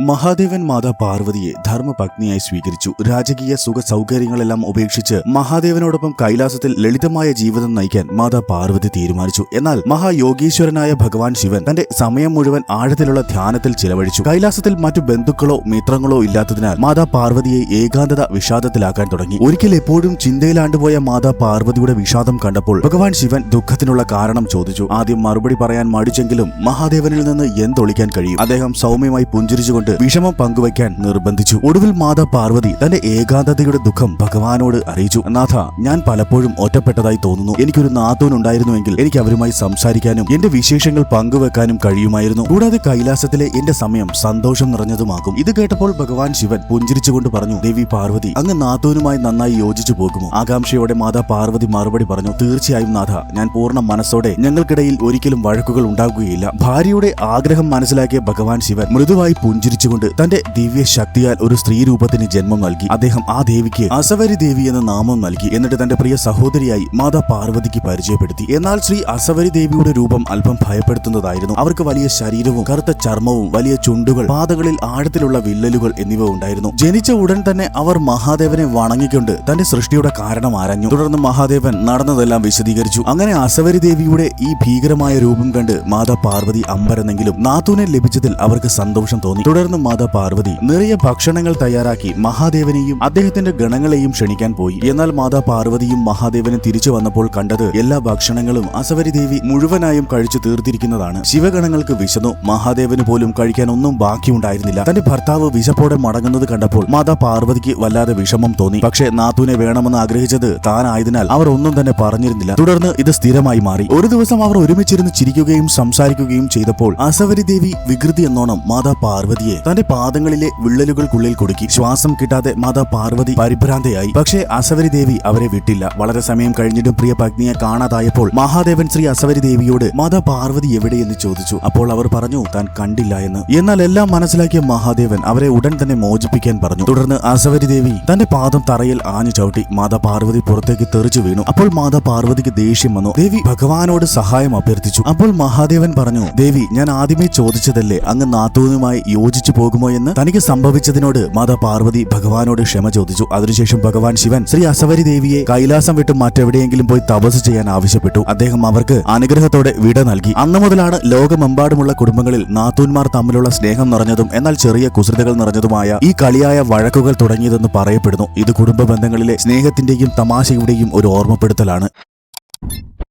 മഹാദേവൻ മാതാ പാർവതിയെ ധർമ്മപത്നിയായി സ്വീകരിച്ചു. രാജകീയ സുഖ സൗകര്യങ്ങളെല്ലാം ഉപേക്ഷിച്ച് മഹാദേവനോടൊപ്പം കൈലാസത്തിൽ ലളിതമായ ജീവിതം നയിക്കാൻ മാതാ പാർവതി തീരുമാനിച്ചു. എന്നാൽ മഹായോഗീശ്വരനായ ഭഗവാൻ ശിവൻ തന്റെ സമയം മുഴുവൻ ആഴത്തിലുള്ള ധ്യാനത്തിൽ ചിലവഴിച്ചു. കൈലാസത്തിൽ മറ്റു ബന്ധുക്കളോ മിത്രങ്ങളോ ഇല്ലാത്തതിനാൽ മാതാ പാർവതിയെ ഏകാന്തത വിഷാദത്തിലാക്കാൻ തുടങ്ങി. ഒരിക്കൽ എപ്പോഴും ചിന്തയിലാണ്ടുപോയ മാതാ പാർവതിയുടെ വിഷാദം കണ്ടപ്പോൾ ഭഗവാൻ ശിവൻ ദുഃഖത്തിനുള്ള കാരണം ചോദിച്ചു. ആദ്യം മറുപടി പറയാൻ മടിച്ചെങ്കിലും മഹാദേവനിൽ നിന്ന് എന്തൊളിക്കാൻ കഴിയും? അദ്ദേഹം സൗമ്യമായി പുഞ്ചിരിച്ചുകൊണ്ട് വിഷമം പങ്കുവയ്ക്കാൻ നിർബന്ധിച്ചു. ഒടുവിൽ മാതാ പാർവതി തന്റെ ഏകാന്തതയുടെ ദുഃഖം ഭഗവാനോട് അറിയിച്ചു. നാഥ, ഞാൻ പലപ്പോഴും ഒറ്റപ്പെട്ടതായി തോന്നുന്നു. എനിക്കൊരു നാഥൻ ഉണ്ടായിരുന്നുവെങ്കിൽ എനിക്ക് അവരുമായി സംസാരിക്കാനും എന്റെ വിശേഷങ്ങൾ പങ്കുവെക്കാനും കഴിയുമായിരുന്നു. കൂടാതെ കൈലാസത്തിലെ എന്റെ സമയം സന്തോഷം നിറഞ്ഞതുമാകും. ഇത് കേട്ടപ്പോൾ ഭഗവാൻ ശിവൻ പുഞ്ചിരിച്ചുകൊണ്ട് പറഞ്ഞു, ദേവി പാർവതി, അങ്ങ് നാഥനുമായി നന്നായി യോജിച്ചു പോകുമോ? ആകാംക്ഷയോടെ മാതാ പാർവതി മറുപടി പറഞ്ഞു, തീർച്ചയായും നാഥ, ഞാൻ പൂർണ്ണ മനസ്സോടെ ഞങ്ങൾക്കിടയിൽ ഒരിക്കലും വഴക്കുകൾ ഉണ്ടാകുകയില്ല. ഭാര്യയുടെ ആഗ്രഹം മനസ്സിലാക്കിയ ഭഗവാൻ ശിവൻ മൃദുവായി പുഞ്ചിരിച്ചുകൊണ്ട് തന്റെ ദിവ്യ ശക്തിയാൽ ഒരു സ്ത്രീ രൂപത്തിന് ജന്മം നൽകി. അദ്ദേഹം ആ ദേവിക്ക് അസവരി ദേവി എന്ന നാമം നൽകി. എന്നിട്ട് തന്റെ പ്രിയ സഹോദരിയായി മാതാ പാർവതിക്ക് പരിചയപ്പെടുത്തി. എന്നാൽ ശ്രീ അസവരി ദേവിയുടെ രൂപം അല്പം ഭയപ്പെടുത്തുന്നതായിരുന്നു. അവർക്ക് വലിയ ശരീരവും കറുത്ത ചർമ്മവും വലിയ ചുണ്ടുകൾ, പാദങ്ങളിൽ ആഴത്തിലുള്ള വിള്ളലുകൾ എന്നിവ ഉണ്ടായിരുന്നു. ജനിച്ച ഉടൻ തന്നെ അവർ മഹാദേവനെ വണങ്ങിക്കൊണ്ട് തന്റെ സൃഷ്ടിയുടെ കാരണം ആരാഞ്ഞു. തുടർന്ന് മഹാദേവൻ നടന്നതെല്ലാം വിശദീകരിച്ചു. അങ്ങനെ അസവരി ദേവിയുടെ ഈ ഭീകരമായ രൂപം കണ്ട് മാതാ പാർവതി അമ്പരന്നെങ്കിലും നാഥുനെ ലഭിച്ചതിൽ അവർക്ക് സന്തോഷം തോന്നി. തുടർന്ന് മാതാ പാർവതി നിറയെ ഭക്ഷണങ്ങൾ തയ്യാറാക്കി മഹാദേവനെയും അദ്ദേഹത്തിന്റെ ഗണങ്ങളെയും ക്ഷണിക്കാൻ പോയി. എന്നാൽ മാതാ പാർവതിയും മഹാദേവനും തിരിച്ചു വന്നപ്പോൾ കണ്ടത് എല്ലാ ഭക്ഷണങ്ങളും അസവരി ദേവി മുഴുവനായും കഴിച്ചു തീർത്തിരിക്കുന്നതാണ്. ശിവഗണങ്ങൾക്ക് വിശന്നു. മഹാദേവന് പോലും കഴിക്കാൻ ഒന്നും ബാക്കിയുണ്ടായിരുന്നില്ല. തന്റെ ഭർത്താവ് വിശപ്പോടെ മടങ്ങുന്നത് കണ്ടപ്പോൾ മാതാ പാർവതിക്ക് വല്ലാതെ വിഷമം തോന്നി. പക്ഷേ നാഥുനെ വേണമെന്ന് ആഗ്രഹിച്ചത് താനായതിനാൽ അവർ ഒന്നും തന്നെ പറഞ്ഞിരുന്നില്ല. തുടർന്ന് ഇത് സ്ഥിരമായി മാറി. ഒരു ദിവസം അവർ ഒരുമിച്ചിരുന്ന് ചിരിക്കുകയും സംസാരിക്കുകയും ചെയ്തപ്പോൾ അസവരി ദേവി വികൃതി എന്നോണം മാതാ പാർവതിയെ തന്റെ പാദങ്ങളിലെ വിള്ളലുകൾക്കുള്ളിൽ കുടുക്കി. ശ്വാസം കിട്ടാതെ മാതാ പാർവതി പരിഭ്രാന്തയായി. പക്ഷേ അസവരി ദേവി അവരെ വിട്ടില്ല. വളരെ സമയം കഴിഞ്ഞിട്ടും പ്രിയ പത്നിയെ കാണാതായപ്പോൾ മഹാദേവൻ ശ്രീ അസവരി ദേവിയോട് മാതാ പാർവതി എവിടെയെന്ന് ചോദിച്ചു. അപ്പോൾ അവർ പറഞ്ഞു താൻ കണ്ടില്ല എന്ന്. എന്നാൽ എല്ലാം മനസ്സിലാക്കിയ മഹാദേവൻ അവരെ ഉടൻ തന്നെ മോചിപ്പിക്കാൻ പറഞ്ഞു. തുടർന്ന് അസവരി ദേവി തന്റെ പാദം തറയിൽ ആഞ്ഞു ചവിട്ടി. മാതാ പാർവതി പുറത്തേക്ക് തെറിച്ചു വീണു. അപ്പോൾ മാതാ പാർവതിക്ക് ദേഷ്യം വന്നു. ദേവി ഭഗവാനോട് സഹായം അഭ്യർത്ഥിച്ചു. അപ്പോൾ മഹാദേവൻ പറഞ്ഞു, ദേവി, ഞാൻ ആദ്യമേ ചോദിച്ചതല്ലേ അങ്ങ് നാഥുനുമായി യോജിച്ചു പോകുമോ എന്ന്. തനിക്ക് സംഭവിച്ചതിനോട് മാതാ പാർവതി ഭഗവാനോട് ക്ഷമ ചോദിച്ചു. അതിനുശേഷം ഭഗവാൻ ശിവൻ ശ്രീ അസവരി ദേവിയെ കൈലാസം വിട്ട് മറ്റെവിടെയെങ്കിലും പോയി തപസ് ചെയ്യാൻ ആവശ്യപ്പെട്ടു. അദ്ദേഹം അവർക്ക് അനുഗ്രഹത്തോടെ വിട നൽകി. അന്നു മുതലാണ് ലോകമെമ്പാടുമുള്ള കുടുംബങ്ങളിൽ നാഥൂന്മാർ തമ്മിലുള്ള സ്നേഹം നിറഞ്ഞതും എന്നാൽ ചെറിയ കുസൃതികൾ നിറഞ്ഞതുമായ ഈ കളിയായ വഴക്കുകൾ തുടങ്ങിയതെന്ന് പറയപ്പെടുന്നു. ഇത് കുടുംബ ബന്ധങ്ങളിലെ സ്നേഹത്തിന്റെയും തമാശയുടെയും ഒരു ഓർമ്മപ്പെടുത്തലാണ്.